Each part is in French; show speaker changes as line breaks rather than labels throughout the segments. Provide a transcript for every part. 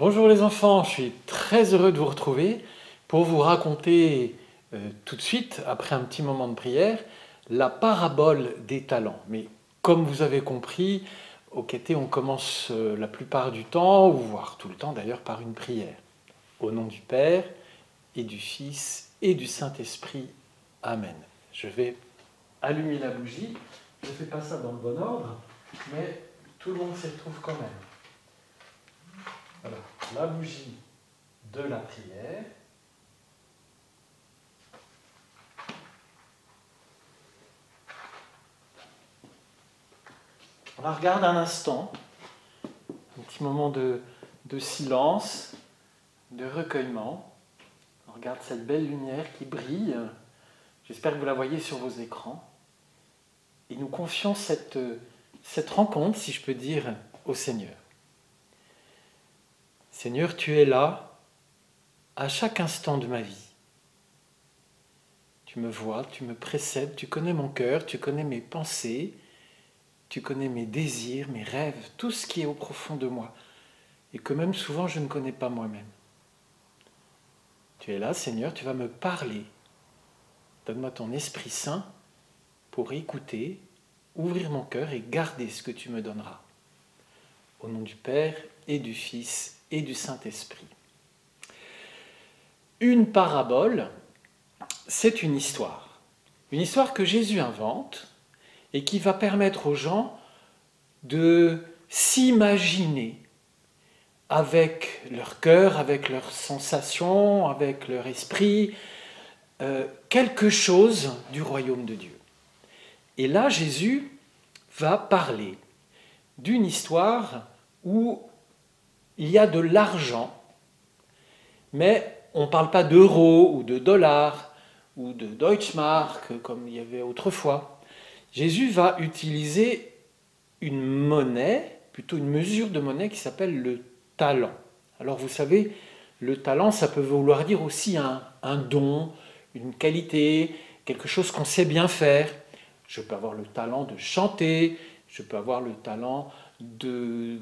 Bonjour les enfants, je suis très heureux de vous retrouver pour vous raconter tout de suite, après un petit moment de prière, la parabole des talents. Mais comme vous avez compris, au Kété, on commence la plupart du temps, ou voire tout le temps d'ailleurs, par une prière. Au nom du Père, et du Fils, et du Saint-Esprit. Amen. Je vais allumer la bougie. Je ne fais pas ça dans le bon ordre, mais tout le monde s'y retrouve quand même. Voilà, la bougie de la prière. On la regarde un instant, un petit moment de silence, de recueillement. On regarde cette belle lumière qui brille. J'espère que vous la voyez sur vos écrans. Et nous confions cette rencontre, si je peux dire, au Seigneur. Seigneur, tu es là à chaque instant de ma vie. Tu me vois, tu me précèdes, tu connais mon cœur, tu connais mes pensées, tu connais mes désirs, mes rêves, tout ce qui est au profond de moi, et que même souvent je ne connais pas moi-même. Tu es là, Seigneur, tu vas me parler. Donne-moi ton Esprit Saint pour écouter, ouvrir mon cœur et garder ce que tu me donneras. Au nom du Père et du Fils et du Saint-Esprit. Une parabole, c'est une histoire que Jésus invente et qui va permettre aux gens de s'imaginer avec leur cœur, avec leurs sensations, avec leur esprit, quelque chose du royaume de Dieu. Et là, Jésus va parler d'une histoire où il y a de l'argent, mais on ne parle pas d'euros ou de dollars ou de Deutschmark comme il y avait autrefois. Jésus va utiliser une monnaie, plutôt une mesure de monnaie qui s'appelle le talent. Alors vous savez, le talent, ça peut vouloir dire aussi un don, une qualité, quelque chose qu'on sait bien faire. Je peux avoir le talent de chanter, je peux avoir le talent de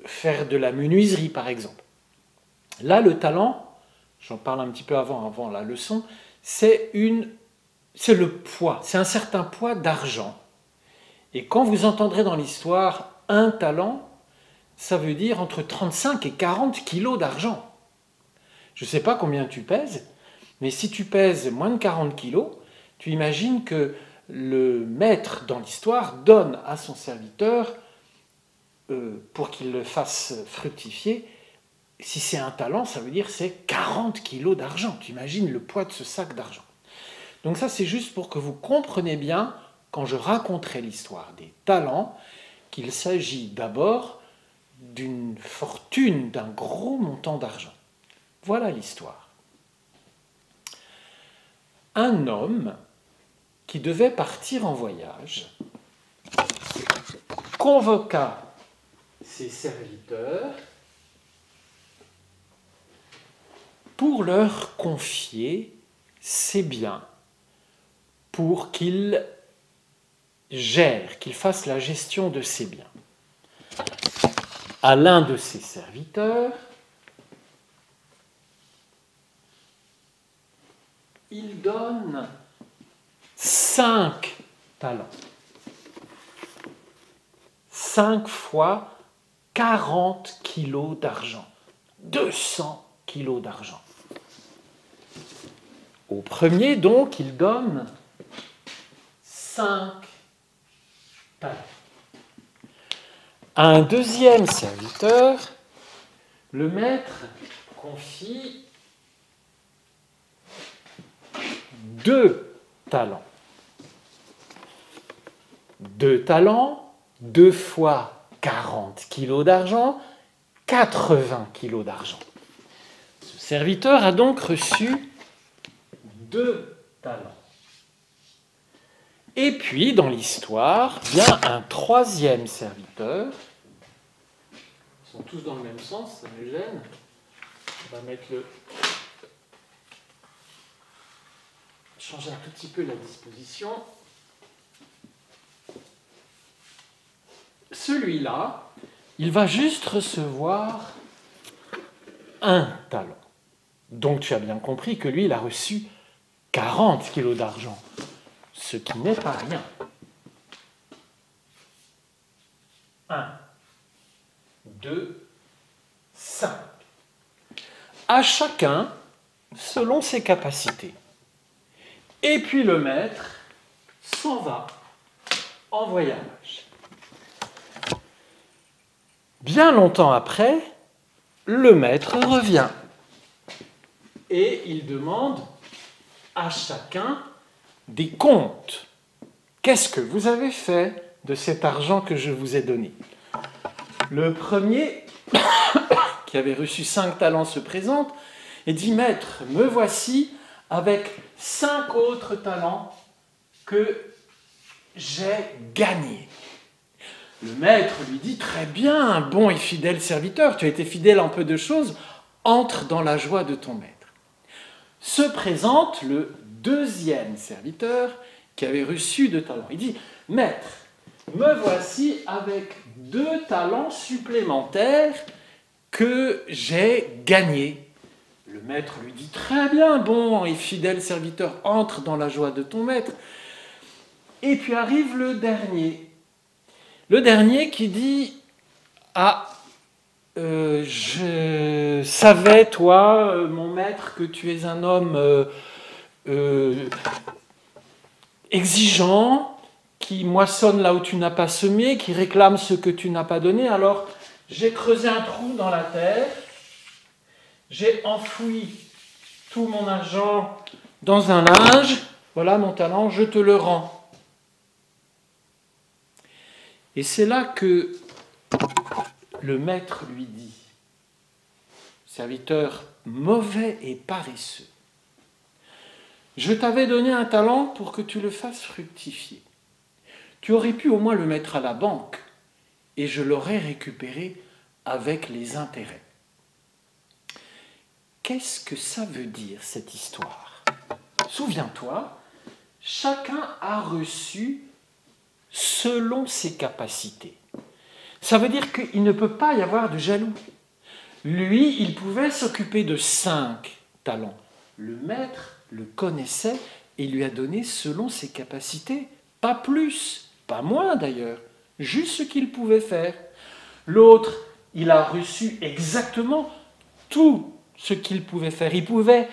faire de la menuiserie, par exemple. Là, le talent, j'en parle un petit peu avant la leçon, c'est le poids, c'est un certain poids d'argent. Et quand vous entendrez dans l'histoire un talent, ça veut dire entre 35 et 40 kilos d'argent. Je ne sais pas combien tu pèses, mais si tu pèses moins de 40 kilos, tu imagines que le maître dans l'histoire donne à son serviteur, pour qu'il le fasse fructifier, si c'est un talent, ça veut dire c'est 40 kilos d'argent. Tu imagines le poids de ce sac d'argent. Donc ça, c'est juste pour que vous compreniez bien, quand je raconterai l'histoire des talents, qu'il s'agit d'abord d'une fortune, d'un gros montant d'argent. Voilà l'histoire. Un homme qui devait partir en voyage convoqua ses serviteurs pour leur confier ses biens, pour qu'ils gèrent, qu'ils fassent la gestion de ses biens. À l'un de ses serviteurs, il donne 5 talents. 5 fois 40 kilos d'argent. 200 kilos d'argent. Au premier, donc, il donne 5 talents. À un deuxième serviteur, le maître confie 2 talents. 2 talents, 2 fois 40 kilos d'argent, 80 kilos d'argent. Ce serviteur a donc reçu 2 talents. Et puis, dans l'histoire, vient un troisième serviteur. Ils sont tous dans le même sens, ça me gêne. On va changer un tout petit peu la disposition. Celui-là, il va juste recevoir un talent. Donc tu as bien compris que lui, il a reçu 40 kilos d'argent, ce qui n'est pas rien. 1, 2, 5. À chacun, selon ses capacités. Et puis le maître s'en va en voyage. Bien longtemps après, le maître revient et il demande à chacun des comptes. Qu'est-ce que vous avez fait de cet argent que je vous ai donné? Le premier, qui avait reçu 5 talents, se présente et dit « Maître, me voici avec 5 autres talents que j'ai gagnés. » Le maître lui dit « Très bien, bon et fidèle serviteur, tu as été fidèle en peu de choses, entre dans la joie de ton maître. » Se présente le deuxième serviteur qui avait reçu 2 talents. Il dit « Maître, me voici avec 2 talents supplémentaires que j'ai gagnés. » Le maître lui dit « Très bien, bon et fidèle serviteur, entre dans la joie de ton maître. » Et puis arrive le dernier. Le dernier qui dit « Ah, je savais, toi, mon maître, que tu es un homme exigeant, qui moissonne là où tu n'as pas semé, qui réclame ce que tu n'as pas donné. Alors, j'ai creusé un trou dans la terre, j'ai enfoui tout mon argent dans un linge, voilà mon talent, je te le rends. » Et c'est là que le maître lui dit, serviteur mauvais et paresseux, je t'avais donné un talent pour que tu le fasses fructifier. Tu aurais pu au moins le mettre à la banque et je l'aurais récupéré avec les intérêts. Qu'est-ce que ça veut dire cette histoire? Souviens-toi, chacun a reçu selon ses capacités. Ça veut dire qu'il ne peut pas y avoir de jaloux. Lui, il pouvait s'occuper de 5 talents. Le maître le connaissait et lui a donné selon ses capacités. Pas plus, pas moins d'ailleurs, juste ce qu'il pouvait faire. L'autre, il a reçu exactement tout ce qu'il pouvait faire. Il pouvait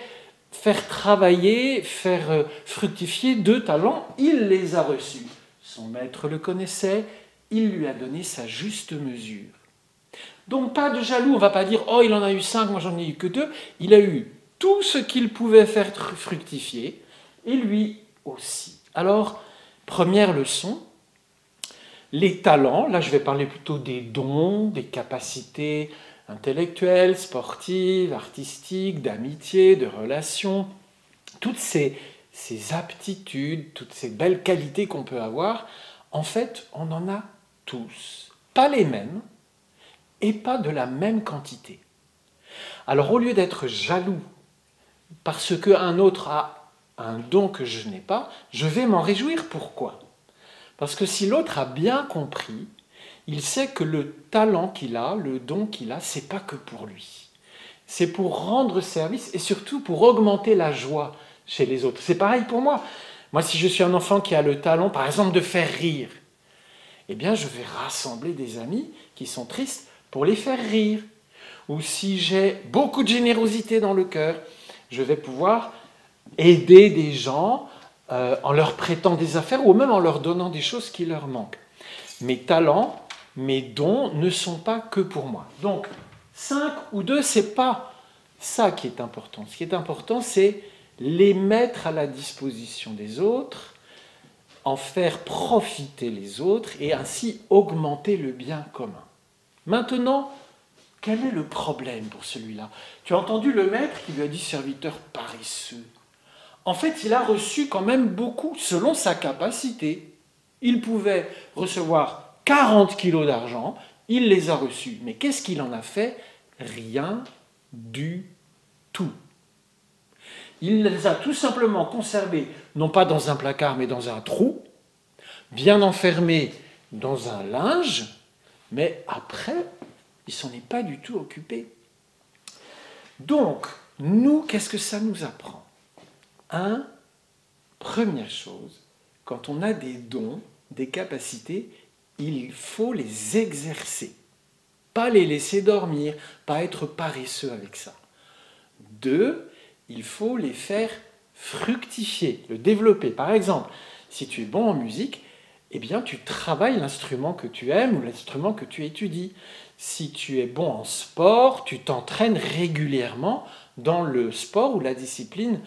faire travailler, faire fructifier 2 talents, il les a reçus. Son maître le connaissait, il lui a donné sa juste mesure. Donc pas de jaloux, on ne va pas dire « Oh, il en a eu 5, moi j'en ai eu que 2 ». Il a eu tout ce qu'il pouvait faire fructifier, et lui aussi. Alors, première leçon, les talents, là je vais parler plutôt des dons, des capacités intellectuelles, sportives, artistiques, d'amitié, de relations, toutes ces aptitudes, toutes ces belles qualités qu'on peut avoir, en fait, on en a tous. Pas les mêmes et pas de la même quantité. Alors, au lieu d'être jaloux parce qu'un autre a un don que je n'ai pas, je vais m'en réjouir. Pourquoi? Parce que si l'autre a bien compris, il sait que le talent qu'il a, le don qu'il a, c'est pas que pour lui. C'est pour rendre service et surtout pour augmenter la joie chez les autres. C'est pareil pour moi. Moi, si je suis un enfant qui a le talent, par exemple, de faire rire, eh bien, je vais rassembler des amis qui sont tristes pour les faire rire. Ou si j'ai beaucoup de générosité dans le cœur, je vais pouvoir aider des gens en leur prêtant des affaires ou même en leur donnant des choses qui leur manquent. Mes talents, mes dons ne sont pas que pour moi. Donc, 5 ou 2, ce n'est pas ça qui est important. Ce qui est important, c'est les mettre à la disposition des autres, en faire profiter les autres et ainsi augmenter le bien commun. Maintenant, quel est le problème pour celui-là? Tu as entendu le maître qui lui a dit « serviteur paresseux ». En fait, il a reçu quand même beaucoup selon sa capacité. Il pouvait recevoir 40 kilos d'argent, il les a reçus. Mais qu'est-ce qu'il en a fait? Rien du tout. Il les a tout simplement conservés, non pas dans un placard, mais dans un trou, bien enfermés dans un linge, mais après, il ne s'en est pas du tout occupé. Donc, nous, qu'est-ce que ça nous apprend? Première chose, quand on a des dons, des capacités, il faut les exercer. Pas les laisser dormir, pas être paresseux avec ça. 2, il faut les faire fructifier, le développer. Par exemple, si tu es bon en musique, eh bien tu travailles l'instrument que tu aimes ou l'instrument que tu étudies. Si tu es bon en sport, tu t'entraînes régulièrement dans le sport ou la discipline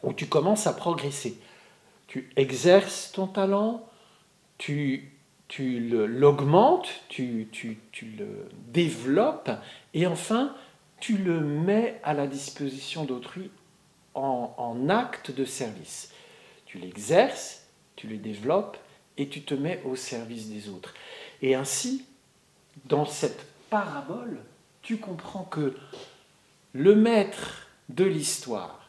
où tu commences à progresser. Tu exerces ton talent, tu l'augmentes, tu le développes, et enfin, tu le mets à la disposition d'autrui en acte de service. Tu l'exerces, tu le développes, et tu te mets au service des autres. Et ainsi, dans cette parabole, tu comprends que le maître de l'histoire,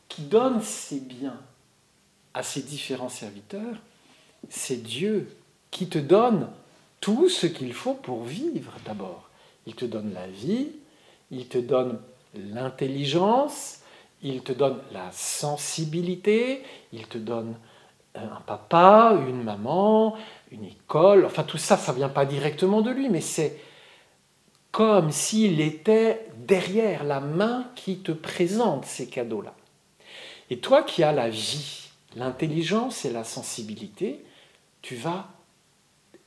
qui donne ses biens à ses différents serviteurs, c'est Dieu qui te donne tout ce qu'il faut pour vivre d'abord. Il te donne la vie, il te donne l'intelligence, il te donne la sensibilité, il te donne un papa, une maman, une école, enfin tout ça, ça ne vient pas directement de lui, mais c'est comme s'il était derrière la main qui te présente ces cadeaux-là. Et toi qui as la vie, l'intelligence et la sensibilité, tu vas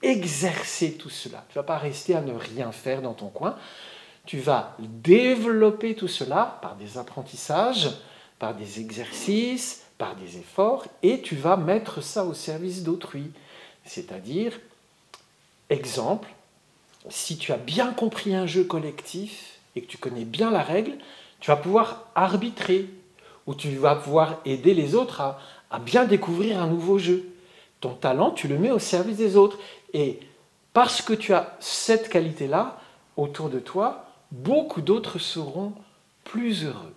exercer tout cela. Tu ne vas pas rester à ne rien faire dans ton coin. Tu vas développer tout cela par des apprentissages, par des exercices, par des efforts, et tu vas mettre ça au service d'autrui. C'est-à-dire, exemple, si tu as bien compris un jeu collectif et que tu connais bien la règle, tu vas pouvoir arbitrer, ou tu vas pouvoir aider les autres à bien découvrir un nouveau jeu. Ton talent, tu le mets au service des autres. Et parce que tu as cette qualité-là, autour de toi, beaucoup d'autres seront plus heureux.